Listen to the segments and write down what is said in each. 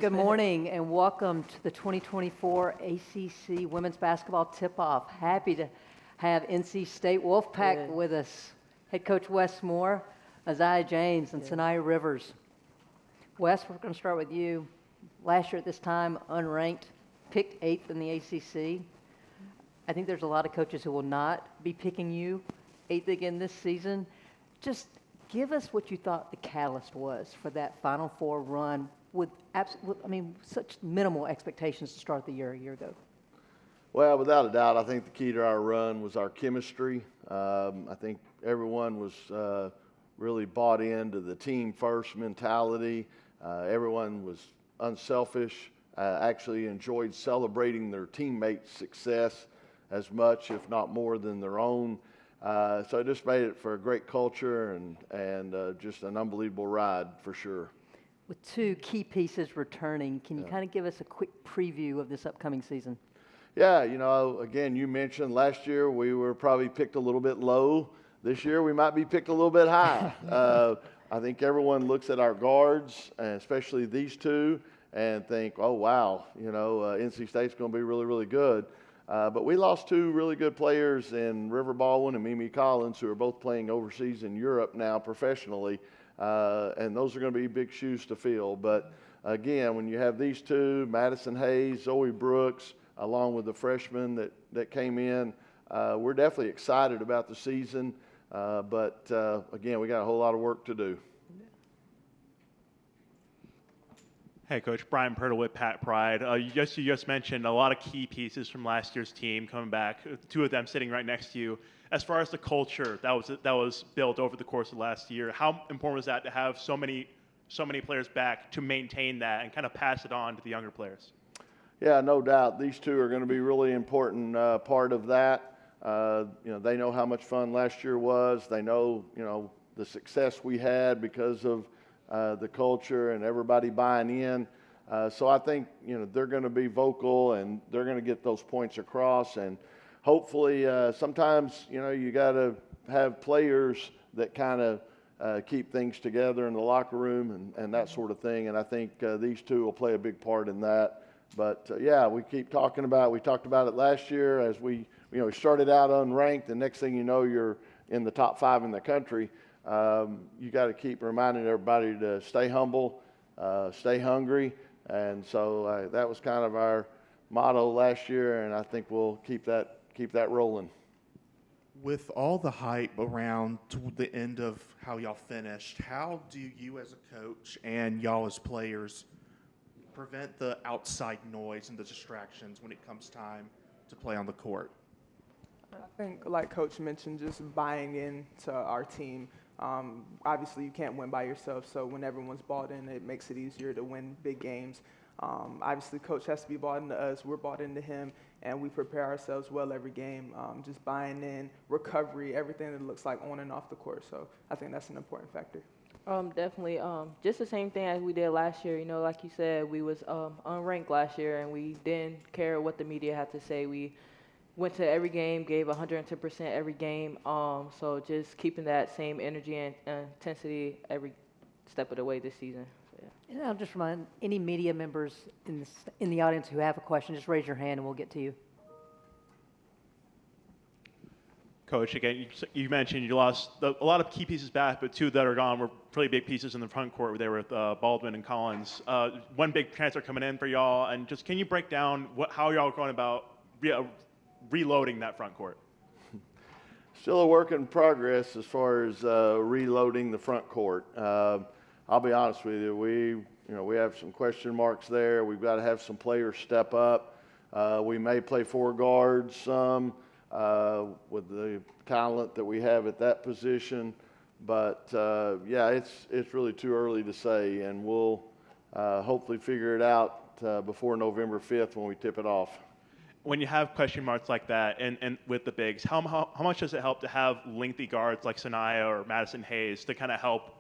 Good morning and welcome to the 2024 ACC Women's Basketball Tip-Off. Happy to have NC State Wolfpack with us. Head Coach Wes Moore, Aziaha James, and Saniya Rivers. Wes, we're going to start with you. Last year at this time, unranked, picked 8th in the ACC. I think there's a lot of coaches who will not be picking you 8th again this season. Just give us what you thought the catalyst was for that Final Four run with such minimal expectations to start the year a year ago. Well, without a doubt, I think the key to our run was our chemistry. I think everyone was really bought into the team first mentality. Everyone was unselfish, actually enjoyed celebrating their teammates' success as much, if not more, than their own. So it just made it for a great culture and just an unbelievable ride for sure. With two key pieces returning, can you kind of give us a quick preview of this upcoming season? Yeah, again, you mentioned last year we were probably picked a little bit low. This year we might be picked a little bit high. I think everyone looks at our guards, and especially these two, and think, oh, wow, NC State's going to be really, really good. But we lost two really good players in River Baldwin and Mimi Collins, who are both playing overseas in Europe now professionally. And those are going to be big shoes to fill. But, again, when you have these two, Madison Hayes, Zoe Brooks, along with the freshmen that came in, we're definitely excited about the season. But again, we got a whole lot of work to do. Hey, Coach. Brian Pirtle with Pat Pride. You just mentioned a lot of key pieces from last year's team coming back, two of them sitting right next to you. As far as the culture that was built over the course of last year, how important was that to have so many players back to maintain that and kind of pass it on to the younger players? Yeah, no doubt. These two are going to be really important part of that. They know how much fun last year was. They know, the success we had because of the culture and everybody buying in. So I think, they're going to be vocal and they're going to get those points across. And hopefully sometimes, you got to have players that kind of keep things together in the locker room and that sort of thing. And I think these two will play a big part in that. But, we keep talking about, we talked about it last year as we started out unranked, and next thing you know, you're in the top 5 in the country. You got to keep reminding everybody to stay humble, stay hungry. And so that was kind of our motto last year, and I think we'll keep that rolling. With all the hype around to the end of how y'all finished, how do you as a coach and y'all as players prevent the outside noise and the distractions when it comes time to play on the court? I think, like Coach mentioned, just buying into our team. Obviously, you can't win by yourself, so when everyone's bought in, it makes it easier to win big games. Obviously, Coach has to be bought into us. We're bought into him, and we prepare ourselves well every game, just buying in, recovery, everything that looks like on and off the court. So I think that's an important factor. Definitely. Just the same thing as we did last year. Like you said, we was unranked last year, and we didn't care what the media had to say. We went to every game, gave 110% every game. So just keeping that same energy and intensity every step of the way this season. So, yeah. And I'll just remind any media members in the audience who have a question, just raise your hand and we'll get to you. Coach, again, you mentioned you lost a lot of key pieces back, but two that are gone were pretty big pieces in the front court. They were with Baldwin and Collins. One big transfer coming in for y'all, and just can you break down how y'all are going about reloading that front court? Still a work in progress as far as reloading the front court. I'll be honest with you, we have some question marks there. We've got to have some players step up. We may play 4 guards some. With the talent that we have at that position. But, it's really too early to say, and we'll hopefully figure it out before November 5th when we tip it off. When you have question marks like that and with the bigs, how much does it help to have lengthy guards like Saniya or Madison Hayes to kind of help,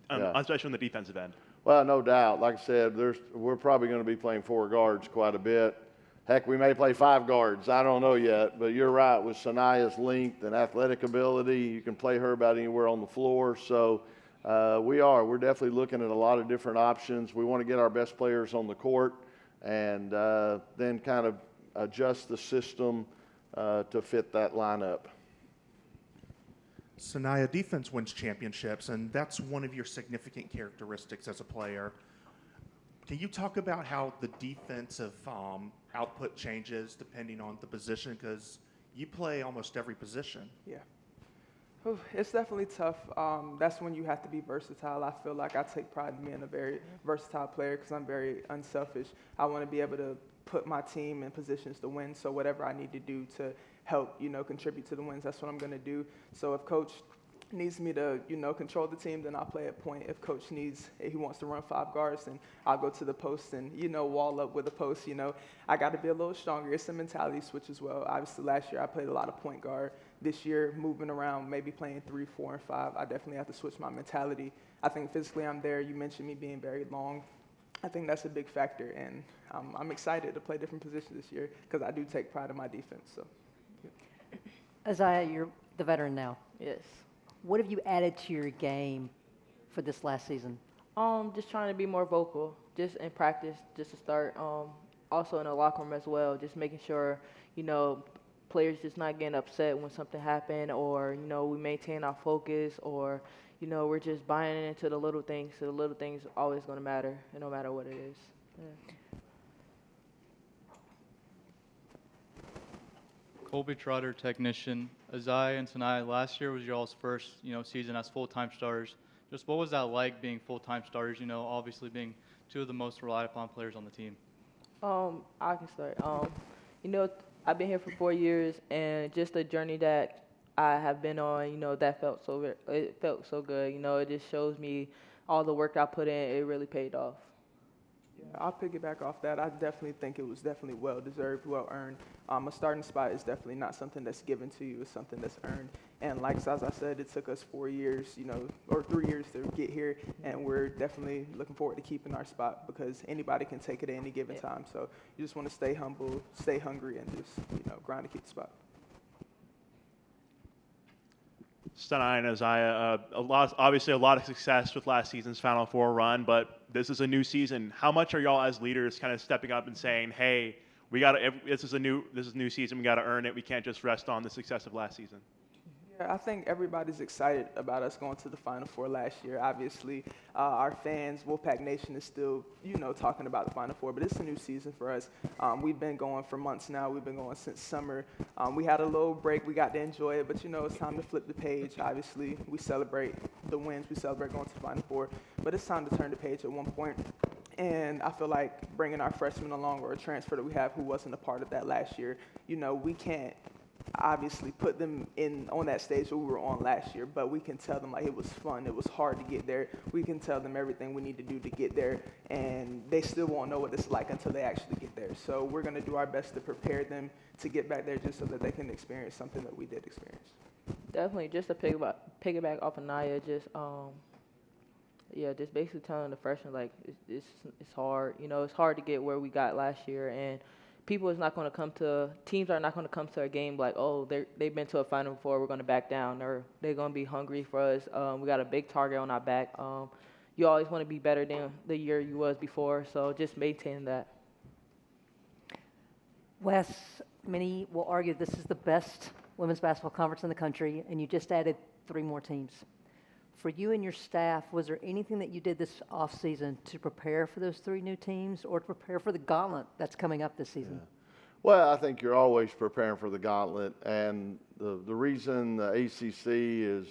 especially on the defensive end? Well, no doubt. Like I said, we're probably going to be playing 4 guards quite a bit. Heck, we may play 5 guards. I don't know yet. But you're right. With Saniya's length and athletic ability, you can play her about anywhere on the floor. So We're definitely looking at a lot of different options. We want to get our best players on the court and then kind of adjust the system to fit that lineup. Saniya, defense wins championships, and that's one of your significant characteristics as a player. Can you talk about how the defensive output changes depending on the position? Because you play almost every position. Yeah. It's definitely tough. That's when you have to be versatile. I feel like I take pride in being a very versatile player because I'm very unselfish. I want to be able to put my team in positions to win. So whatever I need to do to help, contribute to the wins, that's what I'm going to do. So if coach needs me to, control the team, then I'll play at point. If coach if he wants to run 5 guards, then I'll go to the post and, wall up with a post. I got to be a little stronger. It's a mentality switch as well. Obviously, last year I played a lot of point guard. This year, moving around, maybe playing 3, 4, and 5, I definitely have to switch my mentality. I think physically I'm there. You mentioned me being very long. I think that's a big factor, and I'm excited to play different positions this year because I do take pride in my defense. So, Aziaha, you're the veteran now. Yes. What have you added to your game for this last season? Just trying to be more vocal, just in practice, just to start. Also in the locker room as well, just making sure, players just not getting upset when something happened, or, we maintain our focus, or, we're just buying into the little things. So the little things are always going to matter, no matter what it is. Yeah. Colby Trotter, technician. Aziaha and Saniya, last year was y'all's first, season as full-time starters. Just what was that like being full-time starters, obviously being 2 of the most relied upon players on the team? I can start. I've been here for 4 years, and just the journey that I have been on, that felt it felt so good. It just shows me all the work I put in, it really paid off. Yeah, I'll piggyback off that. I definitely think it was definitely well-deserved, well-earned. A starting spot is definitely not something that's given to you. It's something that's earned. And as I said, it took us 4 years, or 3 years to get here, and we're definitely looking forward to keeping our spot because anybody can take it at any given time. So you just want to stay humble, stay hungry, and just, grind to keep the spot. Saniya and Aziaha, obviously a lot of success with last season's Final Four run, but this is a new season. How much are y'all as leaders kind of stepping up and saying, "Hey, this is a new season. We got to earn it. We can't just rest on the success of last season"? Yeah, I think everybody's excited about us going to the Final Four last year. Obviously, our fans, Wolfpack Nation, is still, talking about the Final Four, but it's a new season for us. We've been going for months now. We've been going since summer. We had a little break. We got to enjoy it, but, it's time to flip the page. Obviously, we celebrate the wins. We celebrate going to the Final Four, but it's time to turn the page at one point. And I feel like bringing our freshmen along or a transfer that we have who wasn't a part of that last year, we can't obviously put them on that stage that we were on last year, but we can tell them like it was fun, it was hard to get there. We can tell them everything we need to do to get there, and they still won't know what it's like until they actually get there. So we're going to do our best to prepare them to get back there just so that they can experience something that we did experience. Definitely, just to piggyback off of Naya, just just basically telling the freshmen like it's hard. It's hard to get where we got last year, and teams are not going to come to a game like, oh, they've been to a Final Four, we're going to back down, or they're going to be hungry for us. We got a big target on our back. You always want to be better than the year you was before, so just maintain that. Wes, many will argue this is the best women's basketball conference in the country, and you just added 3 more teams. For you and your staff, was there anything that you did this offseason to prepare for those 3 new teams or to prepare for the gauntlet that's coming up this season? Yeah. Well, I think you're always preparing for the gauntlet, and the reason the ACC is,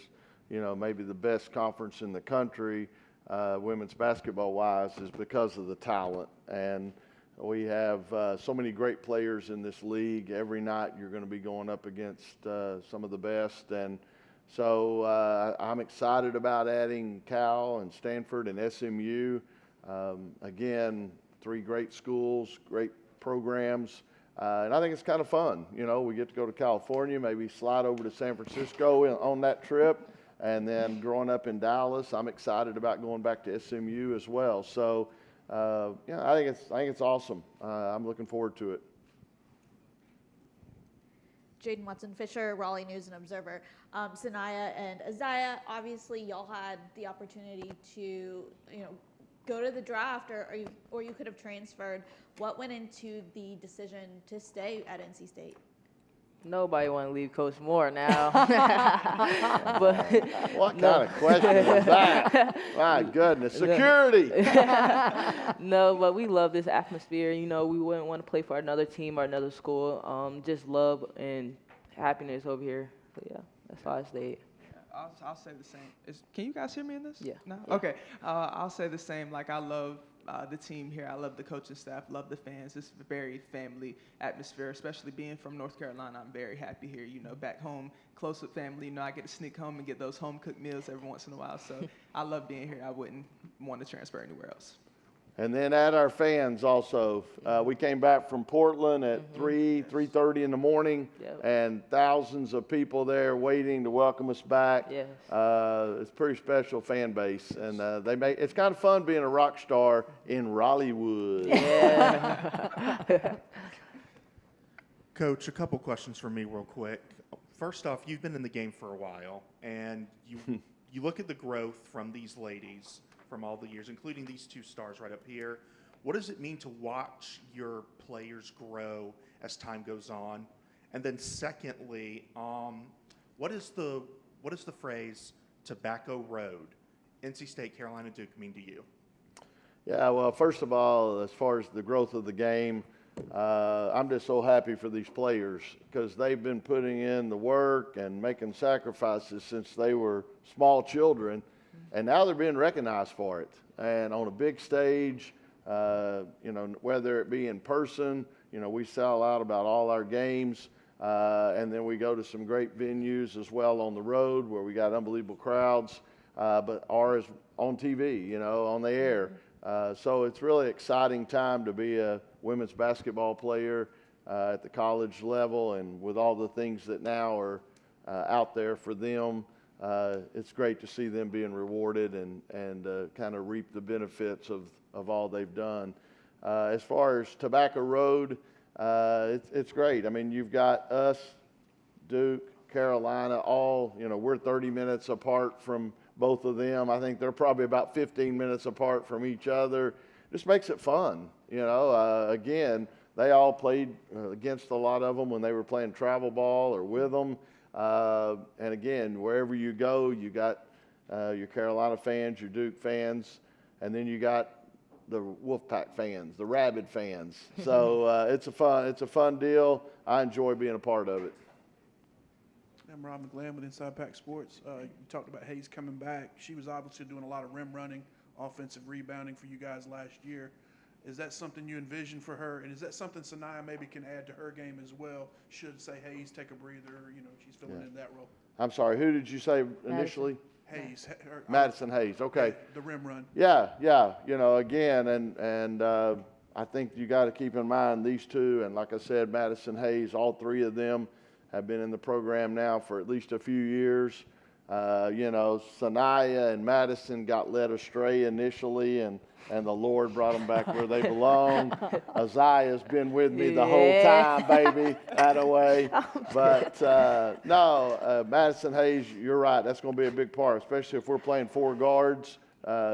maybe the best conference in the country, women's basketball-wise, is because of the talent. And we have so many great players in this league. Every night you're going to be going up against some of the best, and so I'm excited about adding Cal and Stanford and SMU. Again, 3 great schools, great programs, and I think it's kind of fun. We get to go to California, maybe slide over to San Francisco on that trip, and then growing up in Dallas, I'm excited about going back to SMU as well. So, I think it's awesome. I'm looking forward to it. Jaden Watson-Fisher, Raleigh News and Observer. Saniya and Aziaha, obviously y'all had the opportunity to, go to the draft, or you could have transferred. What went into the decision to stay at NC State? Nobody want to leave Coach Moore now. But What kind of question is that? My goodness, security. no, but we love this atmosphere. We wouldn't want to play for another team or another school. Just love and happiness over here. So yeah, that's why I stayed. I'll say the same. Can you guys hear me in this? Yeah. No? Yeah. Okay. I'll say the same. Like, I love the team here. I love the coaching staff, love the fans. It's a very family atmosphere, especially being from North Carolina. I'm very happy here. Back home, close with family. I get to sneak home and get those home-cooked meals every once in a while. So I love being here. I wouldn't want to transfer anywhere else. And then at our fans also, we came back from Portland at 3:30 in the morning, Yep. and thousands of people there waiting to welcome us back. Yes. It's a pretty special fan base, and it's kind of fun being a rock star in Hollywood. Yeah. Coach, a couple questions for me real quick. First off, you've been in the game for a while, and you look at the growth from these ladies from all the years, including these two stars right up here. What does it mean to watch your players grow as time goes on? And then secondly, what is the phrase "Tobacco Road"? NC State, Carolina, Duke mean to you? Yeah, well, first of all, as far as the growth of the game, I'm just so happy for these players because they've been putting in the work and making sacrifices since they were small children, and now they're being recognized for it. And on a big stage, whether it be in person, we sell out about all our games, and then we go to some great venues as well on the road where we got unbelievable crowds, but ours on TV, on the air. So it's really exciting time to be a women's basketball player at the college level, and with all the things that now are out there for them, it's great to see them being rewarded and kind of reap the benefits of all they've done. As far as Tobacco Road, it's great. I mean, you've got us, Duke, Carolina, all, we're 30 minutes apart from both of them. I think they're probably about 15 minutes apart from each other. Just makes it fun, Again, they all played against a lot of them when they were playing travel ball or with them. And again, wherever you go, you got your Carolina fans, your Duke fans, and then you got the Wolfpack fans, the Rabid fans. So it's a fun deal. I enjoy being a part of it. I'm Rob McGlenn with Inside Pack Sports. You talked about Hayes coming back. She was obviously doing a lot of rim running, offensive rebounding for you guys last year. Is that something you envision for her? And is that something Saniya maybe can add to her game as well? Should, say, Hayes take a breather, she's filling in that role. I'm sorry, who did you say initially? Hayes. Madison Hayes, okay. The rim run. Yeah, again, and I think you got to keep in mind these two, and like I said, Madison Hayes, all three of them have been in the program now for at least a few years. Saniya and Madison got led astray initially, and the Lord brought them back where they belong. Aziaha's been with me the whole time, baby, that way. But Madison Hayes, you're right. That's going to be a big part, especially if we're playing four guards.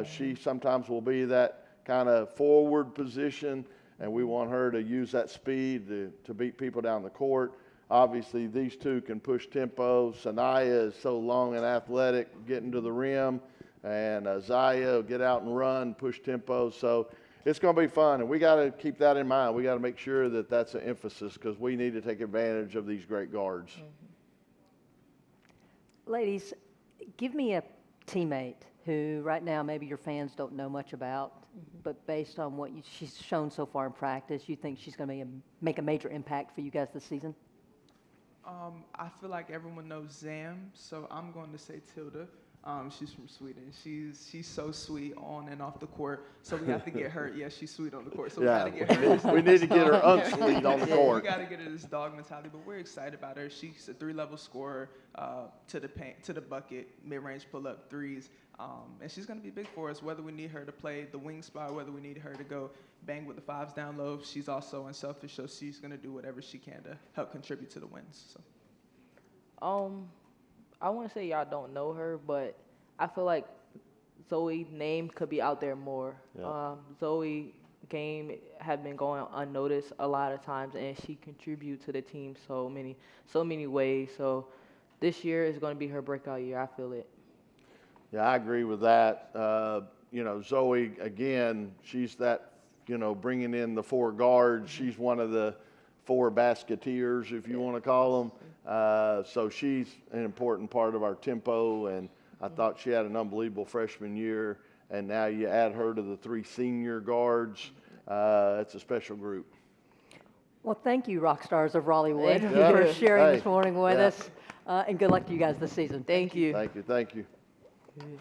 She sometimes will be that kind of forward position, and we want her to use that speed to beat people down the court. Obviously, these two can push tempo. Saniya is so long and athletic getting to the rim, and Aziaha will get out and run, push tempo. So it's going to be fun, and we got to keep that in mind. We got to make sure that that's an emphasis because we need to take advantage of these great guards. Ladies, give me a teammate who right now maybe your fans don't know much about, but based on what she's shown so far in practice, you think she's going to make a major impact for you guys this season? I feel like everyone knows Zam, so I'm going to say Tilda. She's from Sweden. She's so sweet on and off the court. So we have to get her. Yeah, she's sweet on the court. So we got to get her. We need to get her unsweet on the court. We got to get her this dog mentality. But we're excited about her. She's a 3-level scorer to the paint, to the bucket, mid-range pull-up threes. And she's going to be big for us, whether we need her to play the wing spot, whether we need her to go bang with the fives down low. She's also unselfish, so she's going to do whatever she can to help contribute to the wins. So. I want to say y'all don't know her, but I feel like Zoe's name could be out there more. Yeah. Zoe game have been going unnoticed a lot of times, and she contributes to the team so many ways. So this year is going to be her breakout year. I feel it. Yeah, I agree with that. You know, Zoe, again, she's that, you know, bringing in the 4 guards. She's one of the 4 basketeers, if you want to call them. So she's an important part of our tempo, and I thought she had an unbelievable freshman year. And now you add her to the 3 senior guards. It's a special group. Well, thank you, rock stars of Raleighwood, Thank for you. sharing Hey, this morning with yeah. us. And good luck to you guys this season. Thank you. Thank you. Thank you. Good.